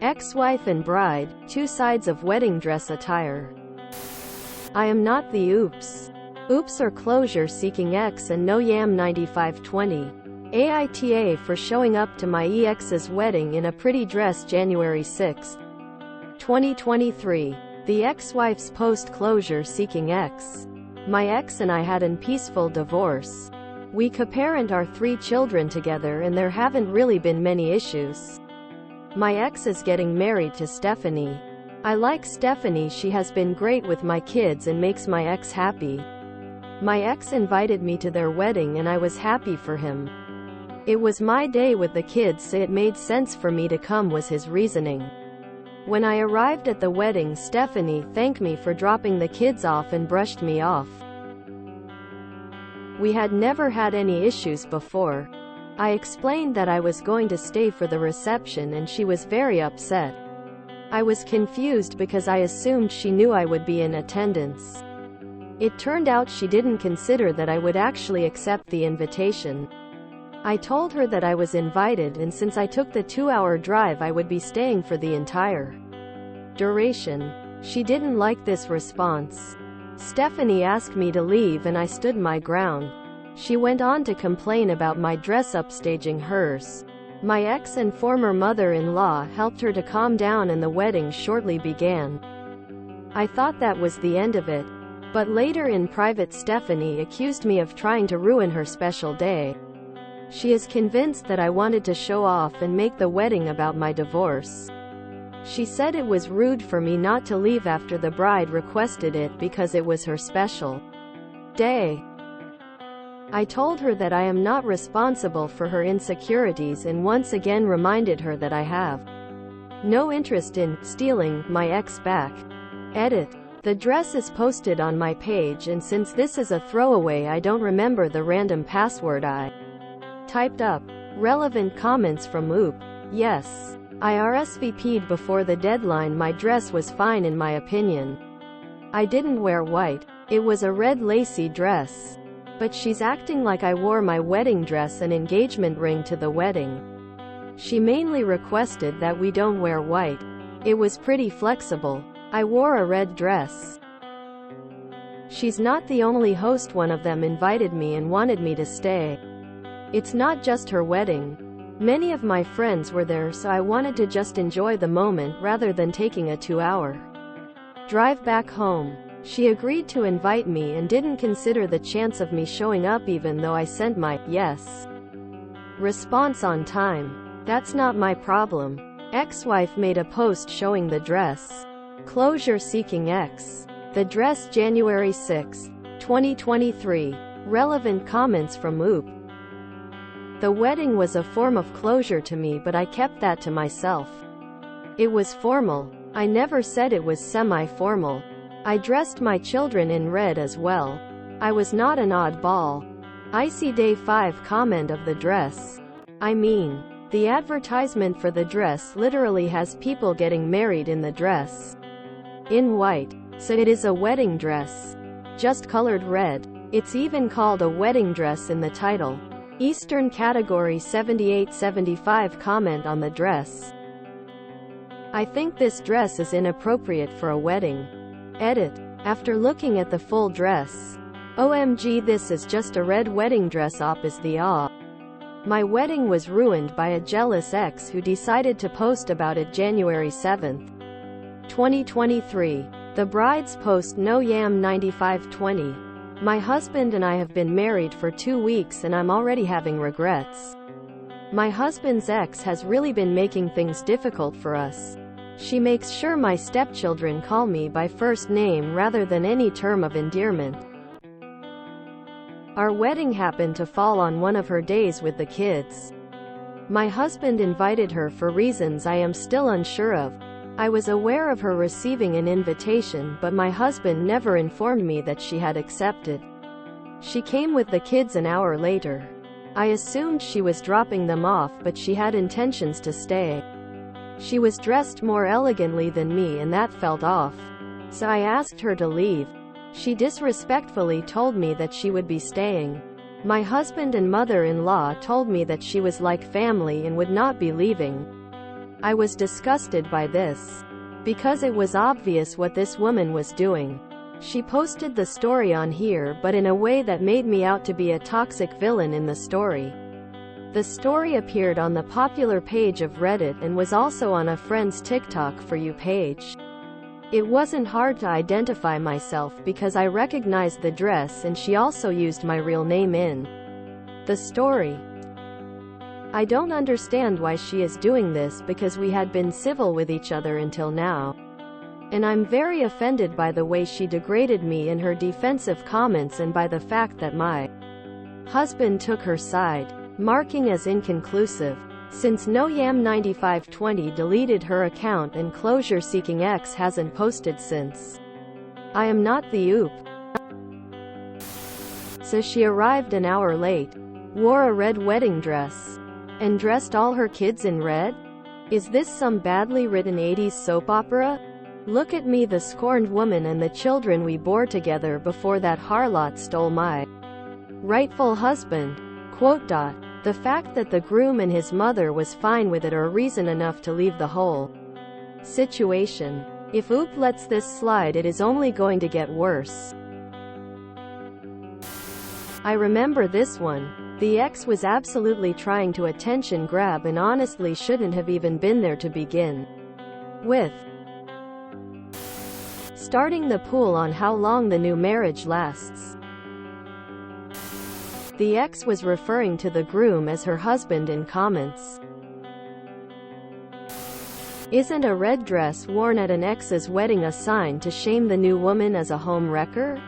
Ex-wife and bride, two sides of wedding dress attire. I am not the oops or closure-seeking ex and no yam 9520. AITA for showing up to my ex's wedding in a pretty dress January 6, 2023. The ex-wife's post-closure-seeking ex. My ex and I had an peaceful divorce. We co-parent our 3 children together and there haven't really been many issues. My ex is getting married to Stephanie. I like Stephanie, she has been great with my kids and makes my ex happy. My ex invited me to their wedding and I was happy for him. It was my day with the kids, so it made sense for me to come, was his reasoning. When I arrived at the wedding, Stephanie thanked me for dropping the kids off and brushed me off. We had never had any issues before. I explained that I was going to stay for the reception and she was very upset. I was confused because I assumed she knew I would be in attendance. It turned out she didn't consider that I would actually accept the invitation. I told her that I was invited and since I took the 2-hour drive I would be staying for the entire duration. She didn't like this response. Stephanie asked me to leave and I stood my ground. She went on to complain about my dress upstaging hers. My ex and former mother-in-law helped her to calm down and the wedding shortly began. I thought that was the end of it. But later in private, Stephanie accused me of trying to ruin her special day. She is convinced that I wanted to show off and make the wedding about my divorce. She said it was rude for me not to leave after the bride requested it because it was her special day. I told her that I am not responsible for her insecurities and once again reminded her that I have no interest in stealing my ex back. Edit. The dress is posted on my page and since this is a throwaway I don't remember the random password I typed up. Relevant comments from Oop. Yes. I RSVP'd before the deadline. My dress was fine in my opinion. I didn't wear white. It was a red lacy dress. But she's acting like I wore my wedding dress and engagement ring to the wedding. She mainly requested that we don't wear white. It was pretty flexible. I wore a red dress. She's not the only host. One of them invited me and wanted me to stay. It's not just her wedding. Many of my friends were there, so I wanted to just enjoy the moment rather than taking a 2-hour drive back home. She agreed to invite me and didn't consider the chance of me showing up even though I sent my yes response on time. That's not my problem. Ex-wife made a post showing the dress. Closure-seeking ex. The dress January 6, 2023. Relevant comments from Oop. The wedding was a form of closure to me, but I kept that to myself. It was formal. I never said it was semi-formal. I dressed my children in red as well. I was not an oddball. Icy Day 5 comment of the dress. I mean, the advertisement for the dress literally has people getting married in the dress. In white. So it is a wedding dress. Just colored red. It's even called a wedding dress in the title. Eastern category 7875 comment on the dress. I think this dress is inappropriate for a wedding. Edit. After looking at the full dress. OMG, this is just a red wedding dress. Op is the awe. My wedding was ruined by a jealous ex who decided to post about it January 7, 2023. The bride's post no yam 9520. My husband and I have been married for 2 weeks and I'm already having regrets. My husband's ex has really been making things difficult for us. She makes sure my stepchildren call me by first name rather than any term of endearment. Our wedding happened to fall on one of her days with the kids. My husband invited her for reasons I am still unsure of. I was aware of her receiving an invitation, but my husband never informed me that she had accepted. She came with the kids an hour later. I assumed she was dropping them off, but she had intentions to stay. She was dressed more elegantly than me and that felt off. So I asked her to leave. She disrespectfully told me that she would be staying. My husband and mother-in-law told me that she was like family and would not be leaving. I was disgusted by this, because it was obvious what this woman was doing. She posted the story on here but in a way that made me out to be a toxic villain in the story. The story appeared on the popular page of Reddit and was also on a friend's TikTok For You page. It wasn't hard to identify myself because I recognized the dress, and she also used my real name in the story. I don't understand why she is doing this because we had been civil with each other until now. And I'm very offended by the way she degraded me in her defensive comments and by the fact that my husband took her side, marking as inconclusive. Since NoYam9520 deleted her account and closure-seeking ex hasn't posted since. I am not the oop. So she arrived an hour late, wore a red wedding dress, and dressed all her kids in red? Is this some badly written 80s soap opera? Look at me, the scorned woman, and the children we bore together before that harlot stole my rightful husband. Quote. The fact that the groom and his mother was fine with it are reason enough to leave the whole situation. If oop lets this slide, it is only going to get worse. I remember this one. The ex was absolutely trying to attention grab and honestly shouldn't have even been there to begin with. Starting the pool on how long the new marriage lasts. The ex was referring to the groom as her husband in comments. Isn't a red dress worn at an ex's wedding a sign to shame the new woman as a home wrecker?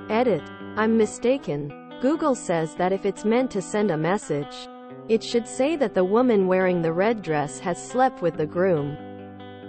Edit. I'm mistaken. Google says that if it's meant to send a message, it should say that the woman wearing the red dress has slept with the groom,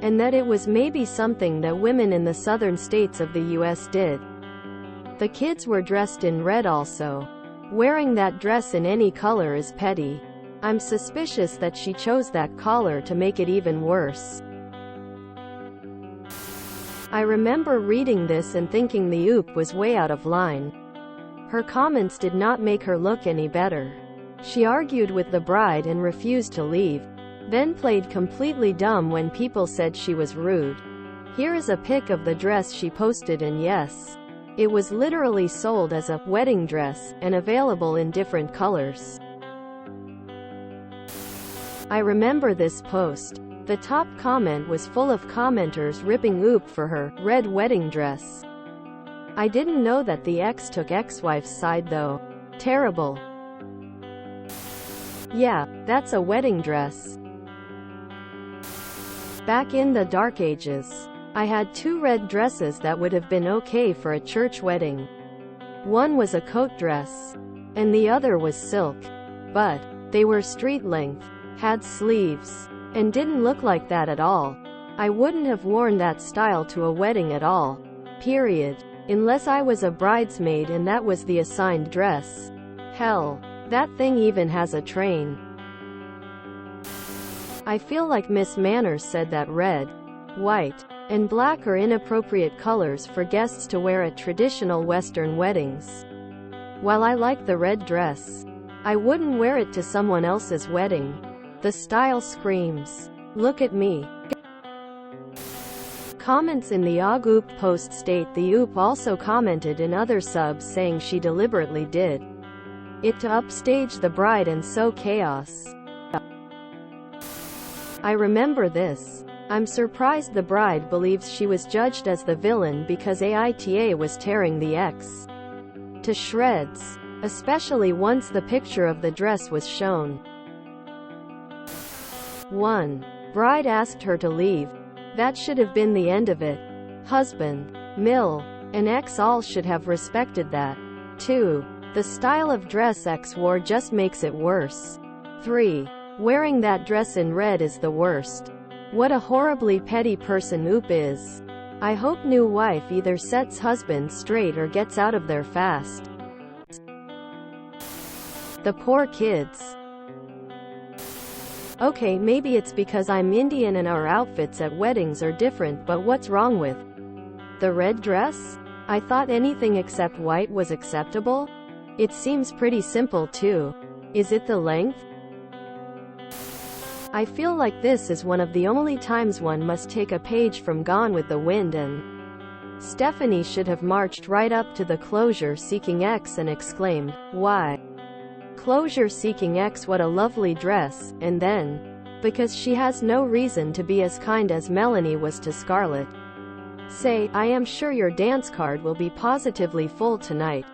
and that it was maybe something that women in the southern states of the US did. The kids were dressed in red also. Wearing that dress in any color is petty. I'm suspicious that she chose that color to make it even worse. I remember reading this and thinking the oop was way out of line. Her comments did not make her look any better. She argued with the bride and refused to leave, then played completely dumb when people said she was rude. Here is a pic of the dress she posted, and yes, it was literally sold as a wedding dress and available in different colors. I remember this post. The top comment was full of commenters ripping oop for her red wedding dress. I didn't know that the ex took ex-wife's side though. Terrible. Yeah, that's a wedding dress. Back in the dark ages, I had two red dresses that would have been okay for a church wedding. One was a coat dress, and the other was silk. But they were street length, had sleeves, and didn't look like that at all. I wouldn't have worn that style to a wedding at all. Period. Unless I was a bridesmaid and that was the assigned dress. Hell, that thing even has a train. I feel like Miss Manners said that red, white, and black are inappropriate colors for guests to wear at traditional Western weddings. While I like the red dress, I wouldn't wear it to someone else's wedding. The style screams, "Look at me." Comments in the OG oop post state the oop also commented in other subs saying she deliberately did it to upstage the bride and sow chaos. I remember this. I'm surprised the bride believes she was judged as the villain because AITA was tearing the ex to shreds, especially once the picture of the dress was shown. 1. Bride asked her to leave. That should have been the end of it. Husband, Mill, and ex all should have respected that. 2. The style of dress ex wore just makes it worse. 3. Wearing that dress in red is the worst. What a horribly petty person oop is. I hope new wife either sets husband straight or gets out of there fast. The poor kids. Okay, maybe it's because I'm Indian and our outfits at weddings are different, but what's wrong with the red dress? I thought anything except white was acceptable? It seems pretty simple too. Is it the length? I feel like this is one of the only times one must take a page from Gone with the Wind, and Stephanie should have marched right up to the closure-seeking ex and exclaimed, "Why? Closure-seeking ex, what a lovely dress," and then, because she has no reason to be as kind as Melanie was to Scarlett, say, "I am sure your dance card will be positively full tonight.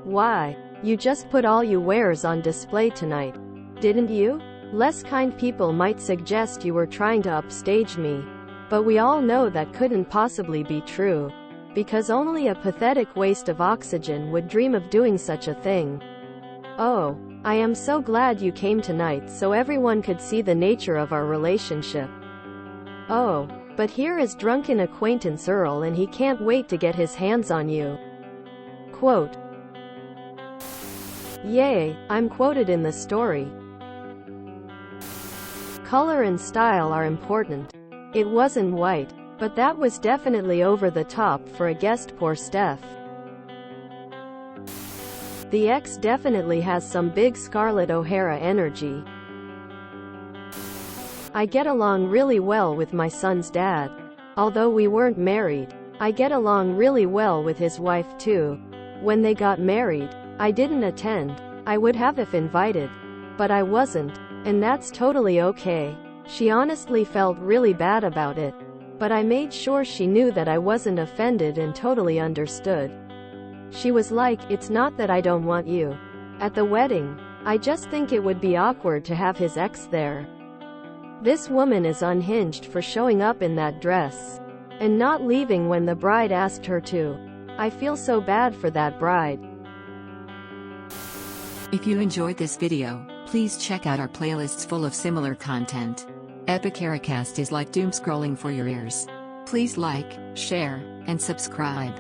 Why? You just put all you wares on display tonight, didn't you?" Less kind people might suggest you were trying to upstage me, but we all know that couldn't possibly be true, because only a pathetic waste of oxygen would dream of doing such a thing. "Oh, I am so glad you came tonight so everyone could see the nature of our relationship. Oh, but here is drunken acquaintance Earl and he can't wait to get his hands on you." Quote. Yay, I'm quoted in the story. Color and style are important. It wasn't white, but that was definitely over the top for a guest. Poor Steph. The ex definitely has some big Scarlett O'Hara energy. I get along really well with my son's dad. Although we weren't married, I get along really well with his wife too. When they got married, I didn't attend. I would have if invited, but I wasn't, and that's totally okay. She honestly felt really bad about it, but I made sure she knew that I wasn't offended and totally understood. She was like, "It's not that I don't want you at the wedding. I just think it would be awkward to have his ex there." This woman is unhinged for showing up in that dress and not leaving when the bride asked her to. I feel so bad for that bride. If you enjoyed this video, please check out our playlists full of similar content. Epic Caricast is like doom scrolling for your ears. Please like, share, and subscribe.